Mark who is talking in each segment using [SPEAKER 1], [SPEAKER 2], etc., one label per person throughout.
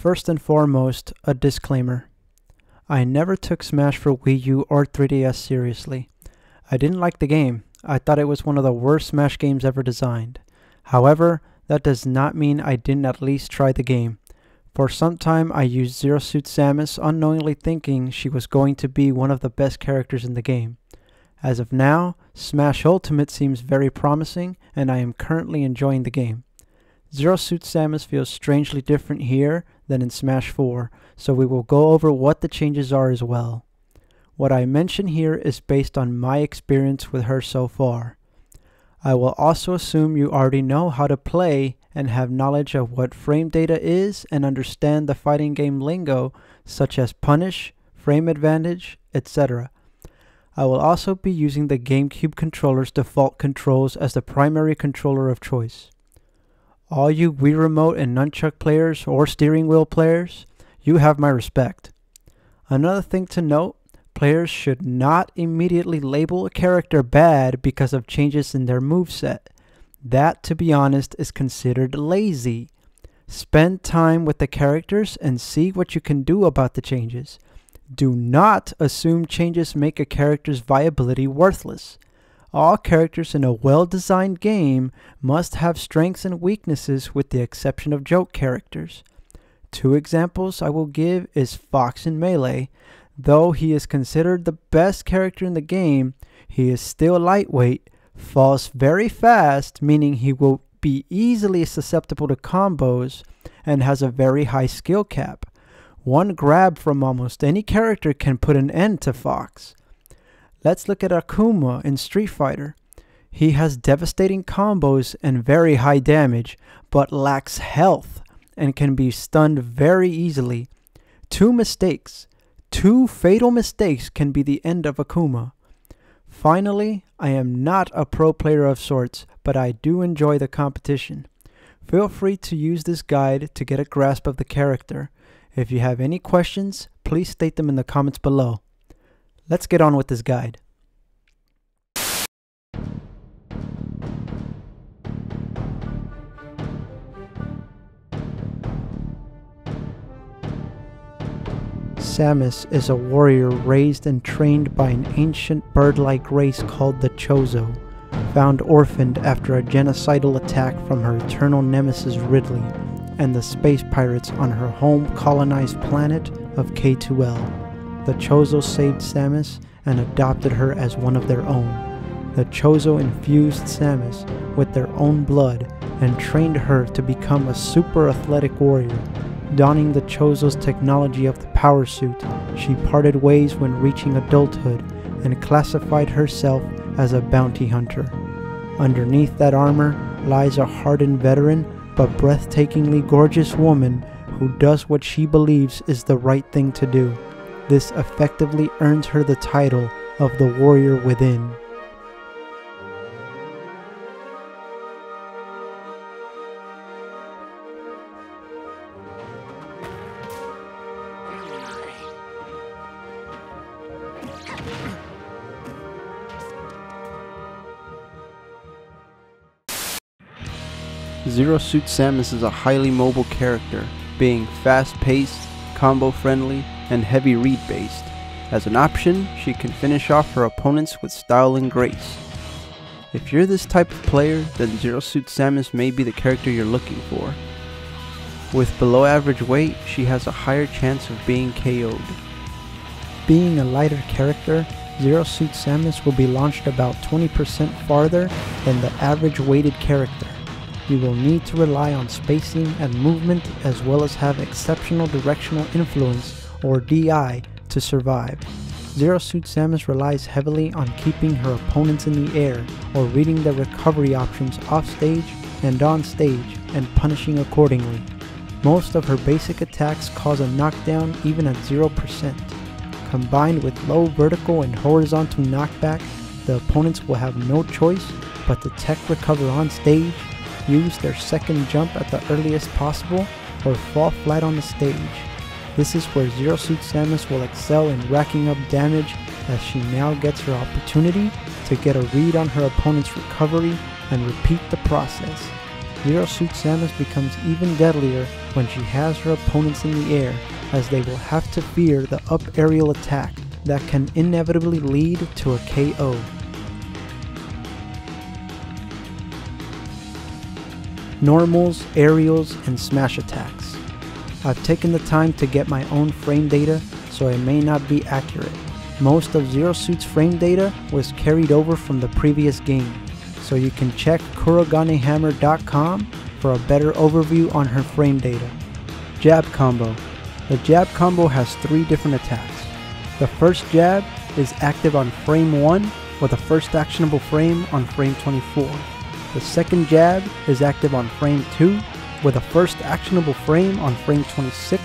[SPEAKER 1] First and foremost, a disclaimer. I never took Smash for Wii U or 3DS seriously. I didn't like the game. I thought it was one of the worst Smash games ever designed. However, that does not mean I didn't at least try the game. For some time I used Zero Suit Samus unknowingly thinking she was going to be one of the best characters in the game. As of now, Smash Ultimate seems very promising and I am currently enjoying the game. Zero Suit Samus feels strangely different here than in Smash 4, so we will go over what the changes are as well. What I mention here is based on my experience with her so far. I will also assume you already know how to play and have knowledge of what frame data is and understand the fighting game lingo such as punish, frame advantage, etc. I will also be using the GameCube controller's default controls as the primary controller of choice. All you Wii Remote and Nunchuck players or steering wheel players, you have my respect. Another thing to note, players should not immediately label a character bad because of changes in their moveset. That, to be honest, is considered lazy. Spend time with the characters and see what you can do about the changes. Do not assume changes make a character's viability worthless. All characters in a well-designed game must have strengths and weaknesses with the exception of joke characters. Two examples I will give is Fox in Melee. Though he is considered the best character in the game, he is still lightweight, falls very fast, meaning he will be easily susceptible to combos, and has a very high skill cap. One grab from almost any character can put an end to Fox. Let's look at Akuma in Street Fighter. He has devastating combos and very high damage, but lacks health and can be stunned very easily. Two fatal mistakes can be the end of Akuma. Finally, I am not a pro player of sorts, but I do enjoy the competition. Feel free to use this guide to get a grasp of the character. If you have any questions, please state them in the comments below. Let's get on with this guide. Samus is a warrior raised and trained by an ancient bird-like race called the Chozo, found orphaned after a genocidal attack from her eternal nemesis Ridley and the space pirates on her home colonized planet of K2L. The Chozo saved Samus and adopted her as one of their own. The Chozo infused Samus with their own blood and trained her to become a super athletic warrior. Donning the Chozo's technology of the power suit, she parted ways when reaching adulthood and classified herself as a bounty hunter. Underneath that armor lies a hardened veteran but breathtakingly gorgeous woman who does what she believes is the right thing to do. This effectively earns her the title of the Warrior Within. Zero Suit Samus is a highly mobile character, being fast-paced, combo-friendly, and heavy read-based. As an option, she can finish off her opponents with style and grace. If you're this type of player, then Zero Suit Samus may be the character you're looking for. With below average weight, she has a higher chance of being KO'd. Being a lighter character, Zero Suit Samus will be launched about 20% farther than the average weighted character. You will need to rely on spacing and movement as well as have exceptional directional influence or DI to survive. Zero Suit Samus relies heavily on keeping her opponents in the air or reading their recovery options off stage and on stage and punishing accordingly. Most of her basic attacks cause a knockdown even at 0%. Combined with low vertical and horizontal knockback, the opponents will have no choice but to tech recover on stage, use their second jump at the earliest possible, or fall flat on the stage. This is where Zero Suit Samus will excel in racking up damage as she now gets her opportunity to get a read on her opponent's recovery and repeat the process. Zero Suit Samus becomes even deadlier when she has her opponents in the air, as they will have to fear the up aerial attack that can inevitably lead to a KO. Normals, aerials, and smash attacks. I've taken the time to get my own frame data, so it may not be accurate. Most of Zero Suit's frame data was carried over from the previous game, so you can check kuraganehammer.com for a better overview on her frame data. Jab combo. The jab combo has 3 different attacks. The first jab is active on frame 1 with the first actionable frame on frame 24. The second jab is active on frame 2 with the first actionable frame on frame 26,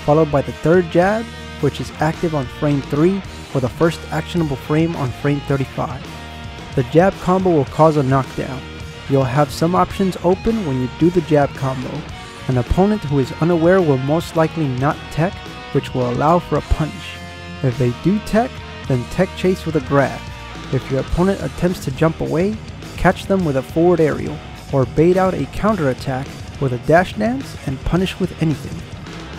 [SPEAKER 1] followed by the third jab, which is active on frame 3 with the first actionable frame on frame 35. The jab combo will cause a knockdown. You'll have some options open when you do the jab combo. An opponent who is unaware will most likely not tech, which will allow for a punish. If they do tech, then tech chase with a grab. If your opponent attempts to jump away, catch them with a forward aerial, or bait out a counter attack with a dash dance and punish with anything.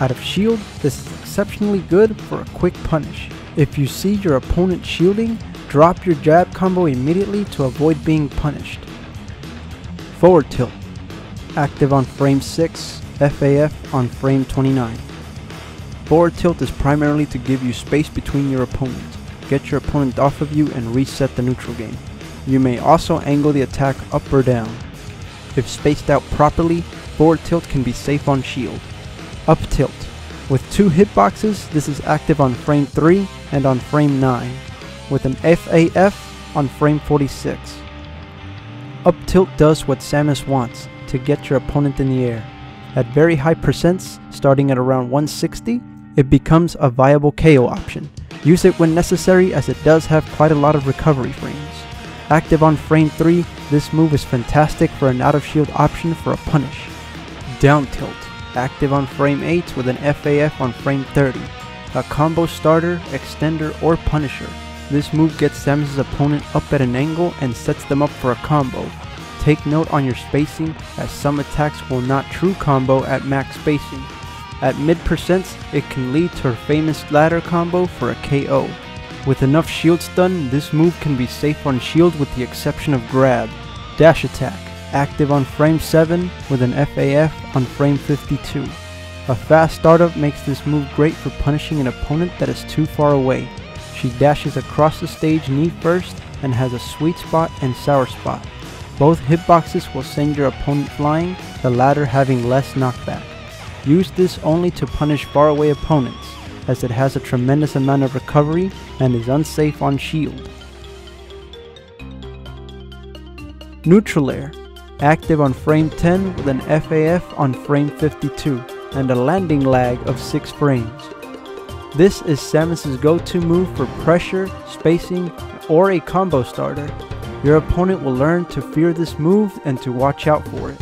[SPEAKER 1] Out of shield, this is exceptionally good for a quick punish. If you see your opponent shielding, drop your jab combo immediately to avoid being punished. Forward tilt. Active on frame 6, FAF on frame 29. Forward tilt is primarily to give you space between your opponents, get your opponent off of you, and reset the neutral game. You may also angle the attack up or down. If spaced out properly, forward tilt can be safe on shield. Up tilt. With 2 hitboxes, this is active on frame 3 and on frame 9, with an FAF on frame 46. Up tilt does what Samus wants, to get your opponent in the air. At very high percents, starting at around 160, it becomes a viable KO option. Use it when necessary, as it does have quite a lot of recovery frames. Active on frame 3, this move is fantastic for an out of shield option for a punish. Down tilt. Active on frame 8 with an FAF on frame 30. A combo starter, extender, or punisher. This move gets Samus' opponent up at an angle and sets them up for a combo. Take note on your spacing, as some attacks will not true combo at max spacing. At mid percents, it can lead to her famous ladder combo for a KO. With enough shield stun, this move can be safe on shield with the exception of grab. Dash attack. Active on frame 7 with an FAF on frame 52. A fast startup makes this move great for punishing an opponent that is too far away. She dashes across the stage knee first and has a sweet spot and sour spot. Both hitboxes will send your opponent flying, the latter having less knockback. Use this only to punish faraway opponents, as it has a tremendous amount of recovery and is unsafe on shield. Neutral air. Active on frame 10 with an FAF on frame 52 and a landing lag of 6 frames. This is Samus' go-to move for pressure, spacing, or a combo starter. Your opponent will learn to fear this move and to watch out for it.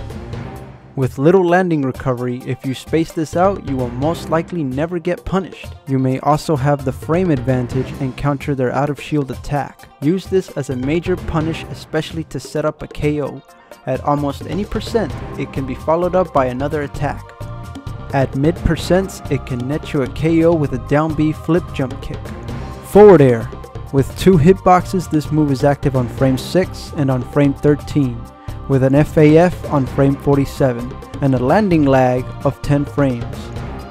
[SPEAKER 1] With little landing recovery, if you space this out, you will most likely never get punished. You may also have the frame advantage and counter their out of shield attack. Use this as a major punish, especially to set up a KO. At almost any percent, it can be followed up by another attack. At mid percents, it can net you a KO with a down B flip jump kick. Forward air. With 2 hitboxes, this move is active on frame 6 and on frame 13. With an FAF on frame 47 and a landing lag of 10 frames.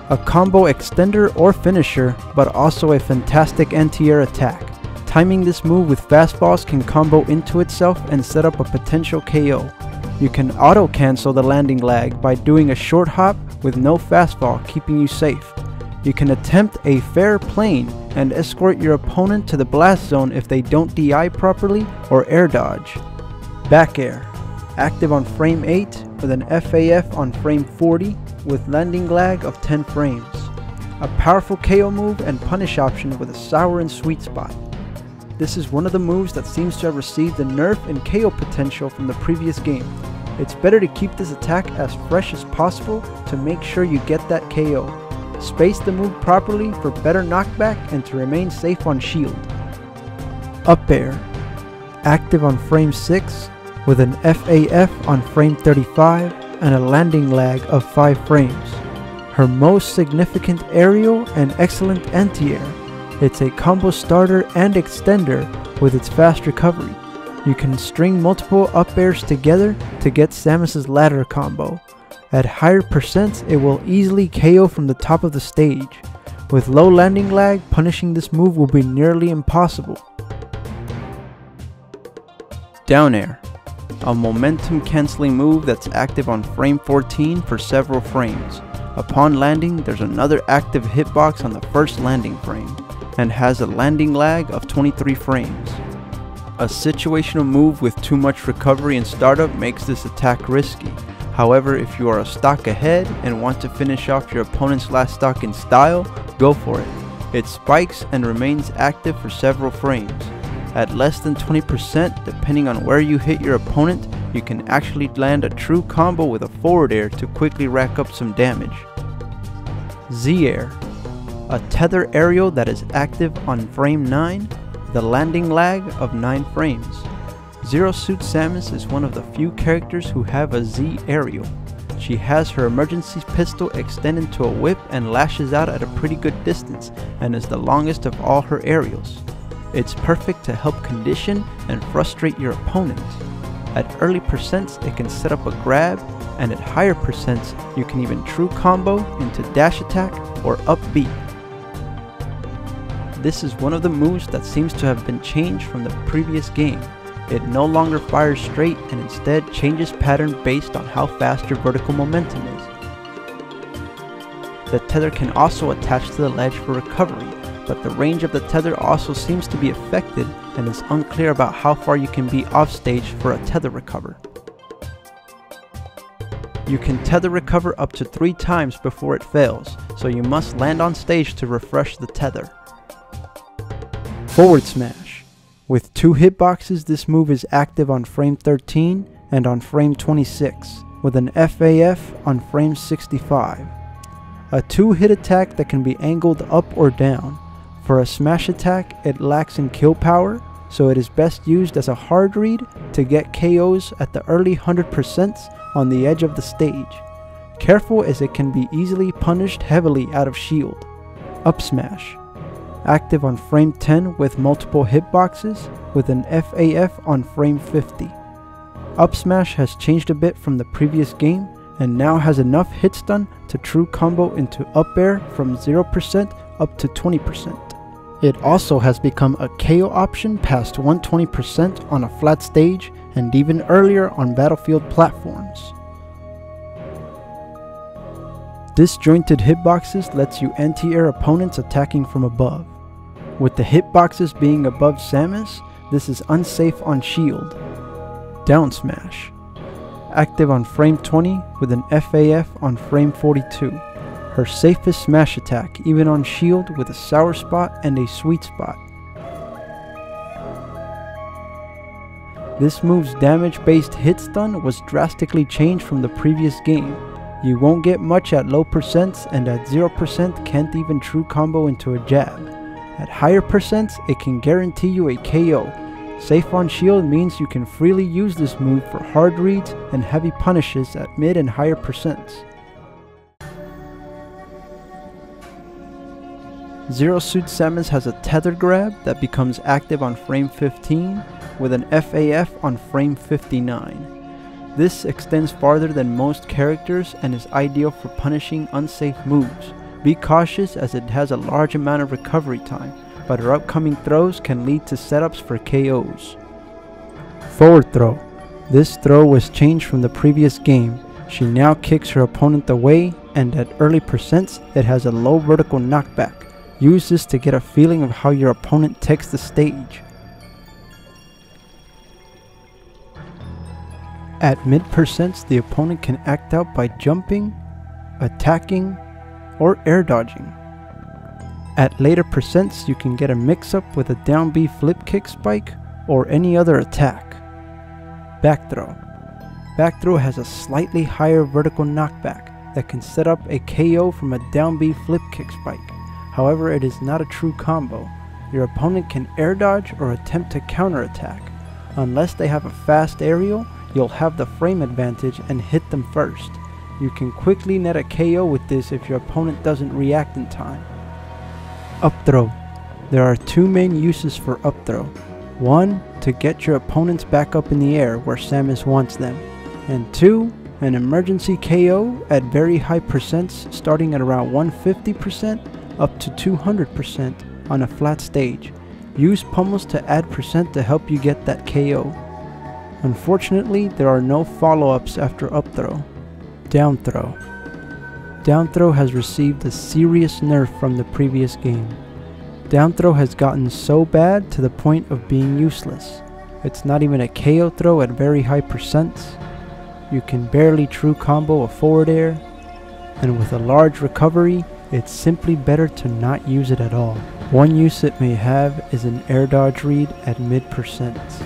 [SPEAKER 1] A combo extender or finisher, but also a fantastic anti-air attack. Timing this move with fastballs can combo into itself and set up a potential KO. You can auto cancel the landing lag by doing a short hop with no fastball, keeping you safe. You can attempt a fair plane and escort your opponent to the blast zone if they don't DI properly or air dodge. Back air. Active on frame 8 with an FAF on frame 40 with landing lag of 10 frames. A powerful KO move and punish option with a sour and sweet spot. This is one of the moves that seems to have received the nerf and KO potential from the previous game. It's better to keep this attack as fresh as possible to make sure you get that KO. Space the move properly for better knockback and to remain safe on shield. Up air. Active on frame 6 with an FAF on frame 35 and a landing lag of 5 frames. her most significant aerial and excellent anti-air. It's a combo starter and extender with its fast recovery. You can string multiple up airs together to get Samus's ladder combo. At higher percents, it will easily KO from the top of the stage. With low landing lag, punishing this move will be nearly impossible. Down air, a momentum cancelling move that's active on frame 14 for several frames. Upon landing, there's another active hitbox on the first landing frame, and has a landing lag of 23 frames. A situational move with too much recovery and startup makes this attack risky. However, if you are a stock ahead and want to finish off your opponent's last stock in style, go for it. It spikes and remains active for several frames. At less than 20%, depending on where you hit your opponent, you can actually land a true combo with a forward air to quickly rack up some damage. Z-Air, a tether aerial that is active on frame 9 with a landing lag of 9 frames. Zero Suit Samus is one of the few characters who have a Z aerial. She has her emergency pistol extended to a whip and lashes out at a pretty good distance, and is the longest of all her aerials. It's perfect to help condition and frustrate your opponent. At early percents, it can set up a grab, and at higher percents, you can even true combo into dash attack or up B. This is one of the moves that seems to have been changed from the previous game. It no longer fires straight and instead changes pattern based on how fast your vertical momentum is. The tether can also attach to the ledge for recovery, but the range of the tether also seems to be affected and is unclear about how far you can be off stage for a tether recover. You can tether recover up to 3 times before it fails, so you must land on stage to refresh the tether. Forward smash. With 2 hitboxes, this move is active on frame 13 and on frame 26, with an FAF on frame 65. A 2-hit attack that can be angled up or down. For a smash attack, it lacks in kill power, so it is best used as a hard read to get KOs at the early 100% on the edge of the stage. Careful, as it can be easily punished heavily out of shield. Up smash. Active on frame 10 with multiple hitboxes, with an FAF on frame 50. Up smash has changed a bit from the previous game, and now has enough hit stun to true combo into up air from 0% up to 20%. It also has become a KO option past 120% on a flat stage, and even earlier on battlefield platforms. Disjointed hitboxes lets you anti-air opponents attacking from above. With the hitboxes being above Samus, this is unsafe on shield. Down smash. Active on frame 20 with an FAF on frame 42. Her safest smash attack even on shield with a sour spot and a sweet spot. This move's damage based hit stun was drastically changed from the previous game. You won't get much at low percents, and at 0% can't even true combo into a jab. At higher percents, it can guarantee you a KO. Safe on shield means you can freely use this move for hard reads and heavy punishes at mid and higher percents. Zero Suit Samus has a tether grab that becomes active on frame 15 with an FAF on frame 59. This extends farther than most characters and is ideal for punishing unsafe moves. Be cautious, as it has a large amount of recovery time, but her upcoming throws can lead to setups for KOs. Forward throw. This throw was changed from the previous game. She now kicks her opponent away, and at early percents it has a low vertical knockback. Use this to get a feeling of how your opponent takes the stage. At mid percents, the opponent can act out by jumping, attacking, or air dodging. At later percents, you can get a mix-up with a down B flip kick spike or any other attack. Back throw. Back throw has a slightly higher vertical knockback that can set up a KO from a down B flip kick spike. However, it is not a true combo. Your opponent can air dodge or attempt to counterattack. Unless they have a fast aerial, you'll have the frame advantage and hit them first. You can quickly net a KO with this if your opponent doesn't react in time. Up throw. There are two main uses for up throw. One, to get your opponents back up in the air where Samus wants them. And two, an emergency KO at very high percents starting at around 150% up to 200% on a flat stage. Use pummels to add percent to help you get that KO. Unfortunately, there are no follow-ups after up throw. Down throw. Down throw has received a serious nerf from the previous game. Down throw has gotten so bad to the point of being useless. It's not even a KO throw at very high percents. You can barely true combo a forward air, and with a large recovery, it's simply better to not use it at all. One use it may have is an air dodge read at mid percents.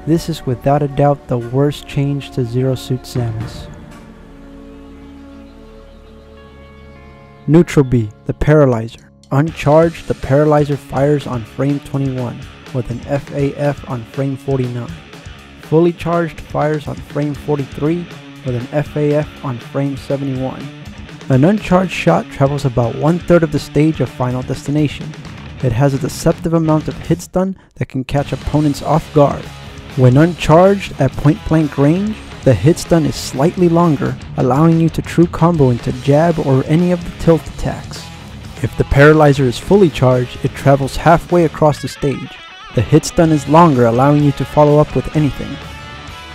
[SPEAKER 1] This is without a doubt the worst change to Zero Suit Samus. Neutral B, the Paralyzer. Uncharged, the Paralyzer fires on frame 21 with an FAF on frame 49. Fully charged fires on frame 43 with an FAF on frame 71. An uncharged shot travels about 1/3 of the stage of Final Destination. It has a deceptive amount of hit stun that can catch opponents off guard. When uncharged at point blank range, the hit stun is slightly longer, allowing you to true combo into jab or any of the tilt attacks. If the Paralyzer is fully charged, it travels halfway across the stage. The hit stun is longer, allowing you to follow up with anything.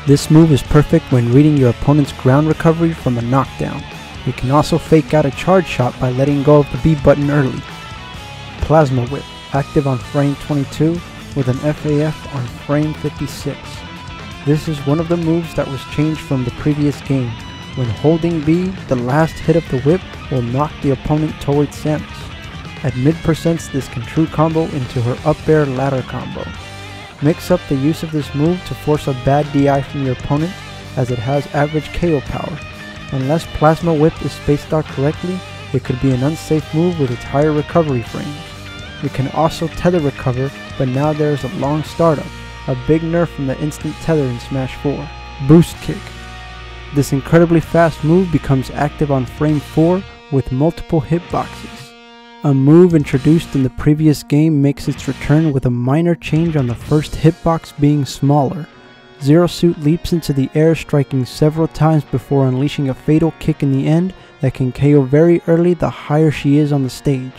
[SPEAKER 1] This move is perfect when reading your opponent's ground recovery from a knockdown. You can also fake out a charge shot by letting go of the B button early. Plasma Whip, active on frame 22 with an FAF on frame 56. This is one of the moves that was changed from the previous game. When holding B, the last hit of the whip will knock the opponent towards Samus. At mid percents, this can true combo into her up air ladder combo. Mix up the use of this move to force a bad DI from your opponent, as it has average KO power. Unless Plasma Whip is spaced out correctly, it could be an unsafe move with its higher recovery frames. You can also tether recover, but now there is a long startup, a big nerf from the instant tether in Smash 4. Boost Kick. This incredibly fast move becomes active on frame 4 with multiple hitboxes. A move introduced in the previous game makes its return with a minor change on the first hitbox being smaller. Zero Suit leaps into the air, striking several times before unleashing a fatal kick in the end that can KO very early the higher she is on the stage.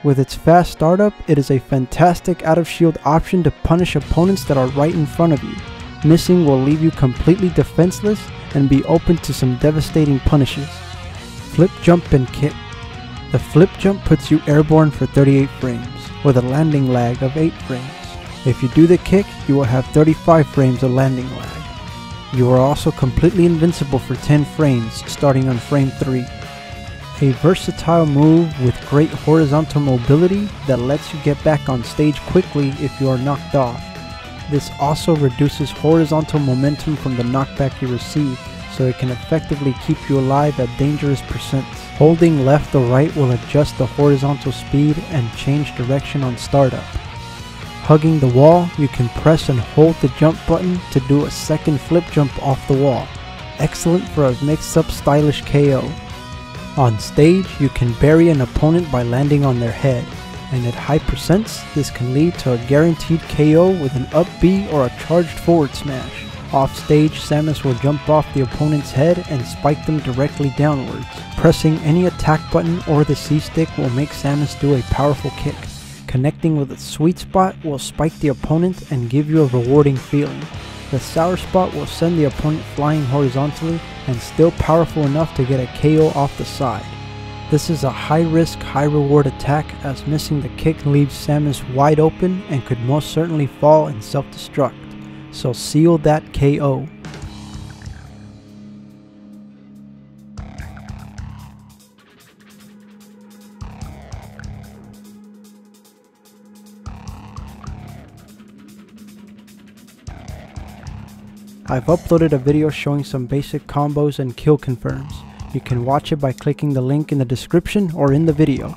[SPEAKER 1] With its fast startup, it is a fantastic out of shield option to punish opponents that are right in front of you. Missing will leave you completely defenseless and be open to some devastating punishes. Flip Jump and Kick. The flip jump puts you airborne for 38 frames, with a landing lag of 8 frames. If you do the kick, you will have 35 frames of landing lag. You are also completely invincible for 10 frames, starting on frame 3. A versatile move with great horizontal mobility that lets you get back on stage quickly if you are knocked off. This also reduces horizontal momentum from the knockback you receive, so it can effectively keep you alive at dangerous percents. Holding left or right will adjust the horizontal speed and change direction on startup. Hugging the wall, you can press and hold the jump button to do a second flip jump off the wall. Excellent for a mix-up stylish KO. On stage, you can bury an opponent by landing on their head, and at high percents, this can lead to a guaranteed KO with an up B or a charged forward smash. Off stage, Samus will jump off the opponent's head and spike them directly downwards. Pressing any attack button or the C stick will make Samus do a powerful kick. Connecting with its sweet spot will spike the opponent and give you a rewarding feeling. The sour spot will send the opponent flying horizontally and still powerful enough to get a KO off the side. This is a high risk, high reward attack, as missing the kick leaves Samus wide open and could most certainly fall and self-destruct. So seal that KO. I've uploaded a video showing some basic combos and kill confirms. You can watch it by clicking the link in the description or in the video.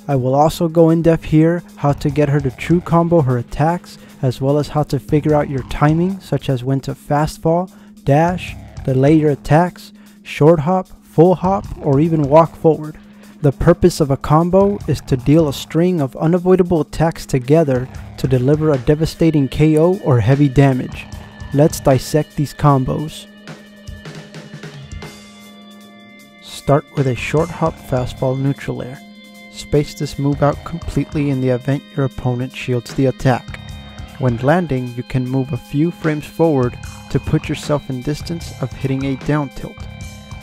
[SPEAKER 1] I will also go in depth here how to get her to true combo her attacks, as well as how to figure out your timing, such as when to fast fall, dash, delay your attacks, short hop, full hop, or even walk forward. The purpose of a combo is to deal a string of unavoidable attacks together to deliver a devastating KO or heavy damage. Let's dissect these combos. Start with a short hop fastfall neutral air. Space this move out completely in the event your opponent shields the attack. When landing, you can move a few frames forward to put yourself in distance of hitting a down tilt.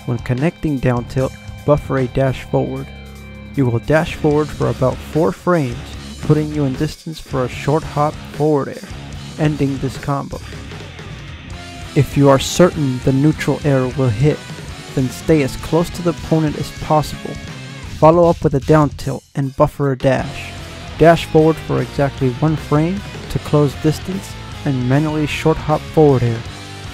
[SPEAKER 1] When connecting down tilt, buffer a dash forward. You will dash forward for about 4 frames, putting you in distance for a short hop forward air, ending this combo. If you are certain the neutral air will hit, then stay as close to the opponent as possible. Follow up with a down tilt and buffer a dash. Dash forward for exactly 1 frame to close distance and manually short hop forward air.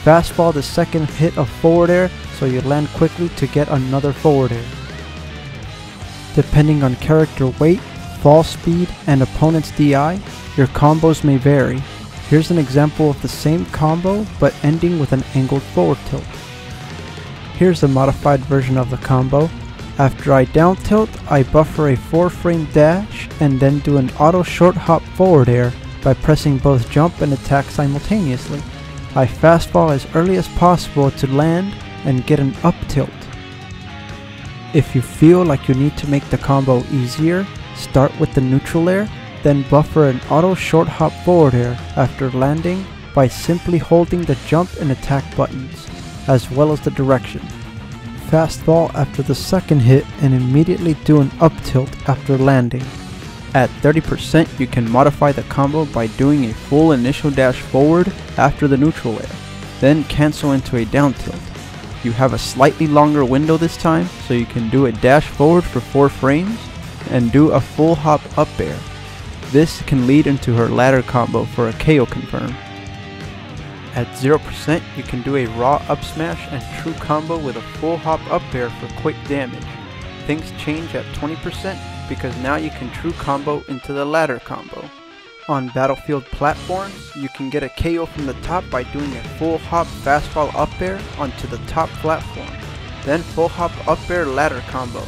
[SPEAKER 1] Fastfall the second hit of forward air so you land quickly to get another forward air. Depending on character weight, fall speed, and opponent's DI, your combos may vary. Here's an example of the same combo but ending with an angled forward tilt. Here's a modified version of the combo. After I down tilt, I buffer a 4-frame dash and then do an auto short hop forward air by pressing both jump and attack simultaneously. I fastfall as early as possible to land and get an up tilt. If you feel like you need to make the combo easier, start with the neutral air, then buffer an auto short hop forward air after landing by simply holding the jump and attack buttons, as well as the direction. Fastfall after the second hit and immediately do an up tilt after landing. At 30%, you can modify the combo by doing a full initial dash forward after the neutral air, then cancel into a down tilt. You have a slightly longer window this time, so you can do a dash forward for 4 frames and do a full hop up air. This can lead into her ladder combo for a KO confirm. At 0%, you can do a raw up smash and true combo with a full hop up air for quick damage. Things change at 20% because now you can true combo into the ladder combo. On Battlefield platforms, you can get a KO from the top by doing a full hop fastfall up air onto the top platform, then full hop up air ladder combo.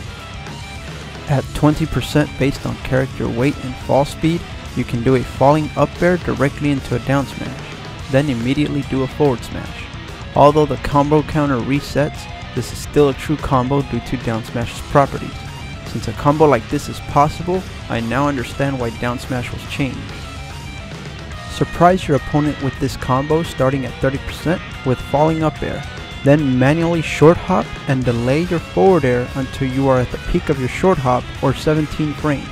[SPEAKER 1] At 20% based on character weight and fall speed, you can do a falling up air directly into a down smash, then immediately do a forward smash. Although the combo counter resets, this is still a true combo due to down smash's properties. Since a combo like this is possible, I now understand why down smash was changed. Surprise your opponent with this combo starting at 30% with falling up air. Then manually short hop and delay your forward air until you are at the peak of your short hop or 17 frames.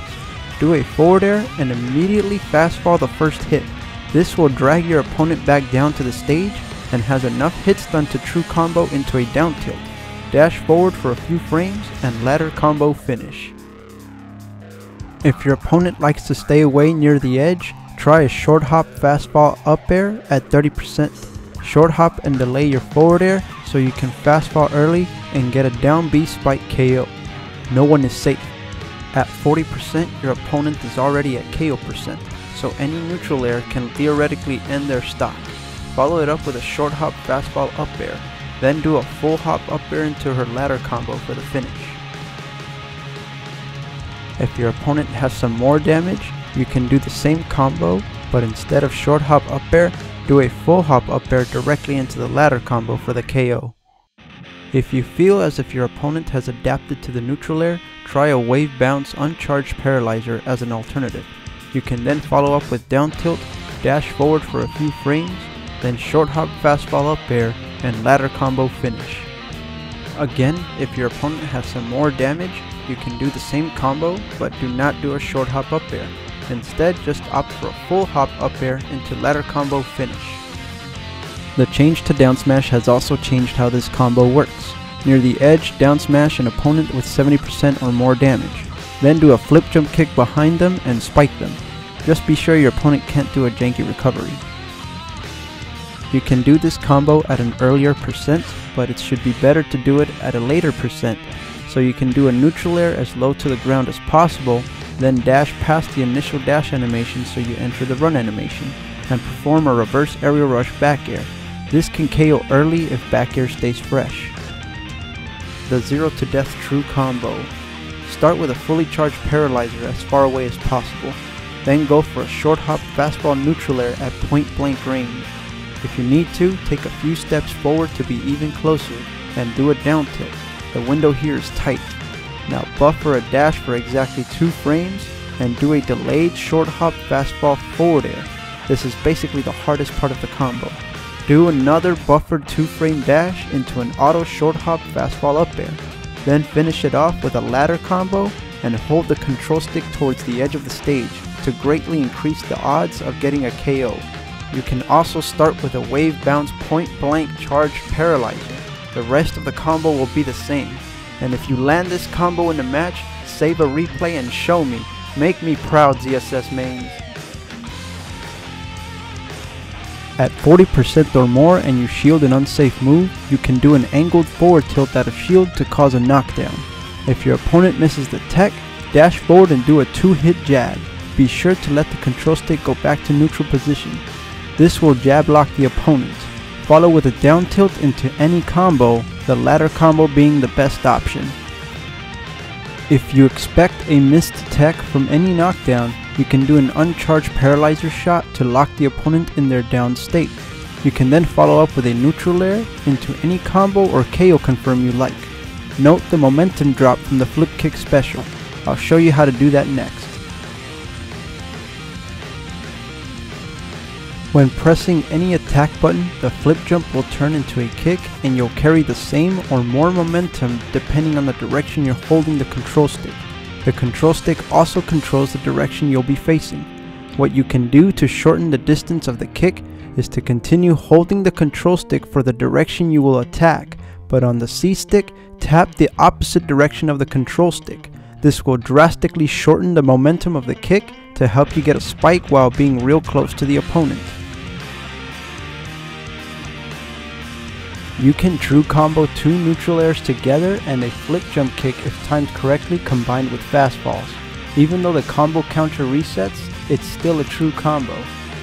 [SPEAKER 1] Do a forward air and immediately fastfall the first hit. This will drag your opponent back down to the stage and has enough hits done to true combo into a down tilt. Dash forward for a few frames and ladder combo finish. If your opponent likes to stay away near the edge, try a short hop fastfall up air at 30%. Short hop and delay your forward air so you can fastfall early and get a down B spike KO. No one is safe. At 40%, your opponent is already at KO %, so any neutral air can theoretically end their stock. Follow it up with a short hop fastfall up air, then do a full hop up air into her ladder combo for the finish. If your opponent has some more damage, you can do the same combo, but instead of short hop up air, do a full hop up air directly into the ladder combo for the KO. If you feel as if your opponent has adapted to the neutral air, try a wave bounce uncharged paralyzer as an alternative. You can then follow up with down tilt, dash forward for a few frames, then short hop fastfall up air and ladder combo finish. Again, if your opponent has some more damage, you can do the same combo, but do not do a short hop up air. Instead, just opt for a full hop up air into ladder combo finish. The change to down smash has also changed how this combo works. Near the edge, down smash an opponent with 70% or more damage. Then do a flip jump kick behind them and spike them. Just be sure your opponent can't do a janky recovery. You can do this combo at an earlier %, but it should be better to do it at a later %, so you can do a neutral air as low to the ground as possible, then dash past the initial dash animation so you enter the run animation, and perform a reverse aerial rush back air. This can KO early if back air stays fresh. the Zero to Death True combo. Start with a fully charged paralyzer as far away as possible, then go for a short hop fastball neutral air at point blank range. If you need to, take a few steps forward to be even closer and do a down tilt. The window here is tight. Now buffer a dash for exactly 2 frames and do a delayed short hop fastball forward air. This is basically the hardest part of the combo. Do another buffered 2-frame dash into an auto short hop fastball up air. Then finish it off with a ladder combo and hold the control stick towards the edge of the stage to greatly increase the odds of getting a KO. You can also start with a wave bounce point blank charged paralyzer. The rest of the combo will be the same. And if you land this combo in a match, save a replay and show me. Make me proud, ZSS mains. At 40% or more and you shield an unsafe move, you can do an angled forward tilt out of shield to cause a knockdown. If your opponent misses the tech, dash forward and do a 2-hit jab. Be sure to let the control stick go back to neutral position. This will jab lock the opponent. Follow with a down tilt into any combo, the latter combo being the best option. If you expect a missed tech from any knockdown, you can do an uncharged paralyzer shot to lock the opponent in their down state. You can then follow up with a neutral air into any combo or KO confirm you like. Note the momentum drop from the flip kick special. I'll show you how to do that next. When pressing any attack button, the flip jump will turn into a kick and you'll carry the same or more momentum depending on the direction you're holding the control stick. The control stick also controls the direction you'll be facing. What you can do to shorten the distance of the kick is to continue holding the control stick for the direction you will attack, but on the C stick, tap the opposite direction of the control stick. This will drastically shorten the momentum of the kick to help you get a spike while being real close to the opponent. You can true combo 2 neutral airs together and a flip jump kick if timed correctly combined with fastballs. Even though the combo counter resets, it's still a true combo.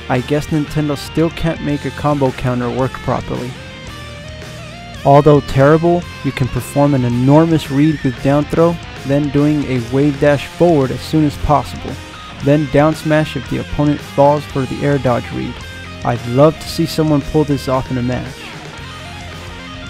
[SPEAKER 1] I guess Nintendo still can't make a combo counter work properly. Although terrible, you can perform an enormous read with down throw, then doing a wave dash forward as soon as possible. Then down smash if the opponent falls for the air dodge read. I'd love to see someone pull this off in a match.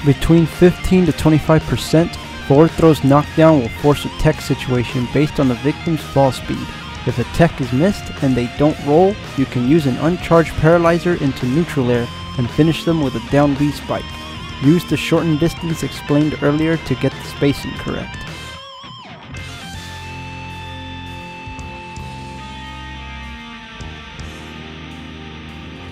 [SPEAKER 1] Between 15 to 25%, forward throw's knockdown will force a tech situation based on the victim's fall speed. If a tech is missed and they don't roll, you can use an uncharged paralyzer into neutral air and finish them with a down B spike. Use the shortened distance explained earlier to get the spacing correct.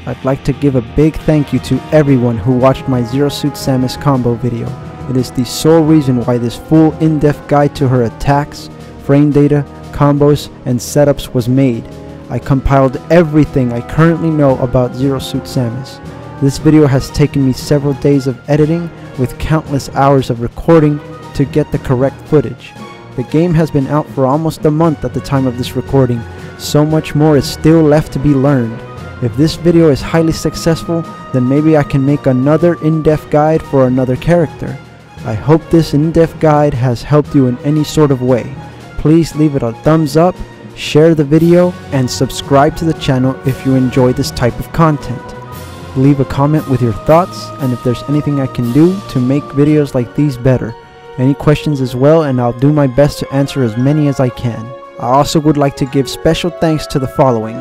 [SPEAKER 1] I'd like to give a big thank you to everyone who watched my Zero Suit Samus combo video. It is the sole reason why this full in-depth guide to her attacks, frame data, combos, and setups was made. I compiled everything I currently know about Zero Suit Samus. This video has taken me several days of editing with countless hours of recording to get the correct footage. The game has been out for almost a month at the time of this recording. So much more is still left to be learned. If this video is highly successful, then maybe I can make another in-depth guide for another character. I hope this in-depth guide has helped you in any sort of way. Please leave it a thumbs up, share the video, and subscribe to the channel if you enjoy this type of content. Leave a comment with your thoughts and if there's anything I can do to make videos like these better. Any questions as well, and I'll do my best to answer as many as I can. I also would like to give special thanks to the following.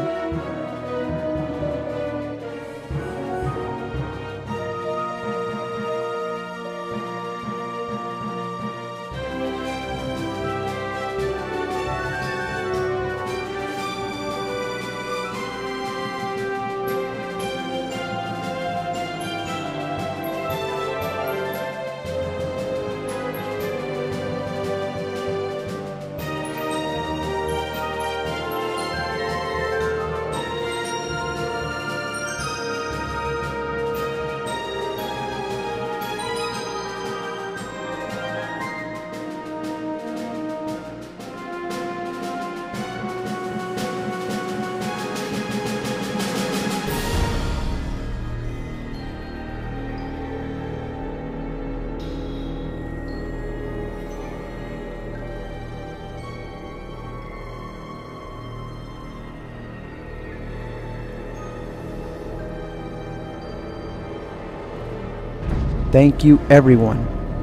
[SPEAKER 1] Thank you everyone,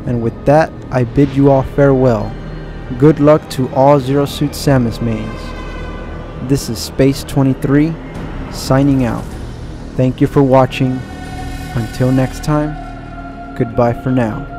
[SPEAKER 1] and with that I bid you all farewell. Good luck to all Zero Suit Samus mains. This is Space 23 signing out. Thank you for watching. Until next time, goodbye for now.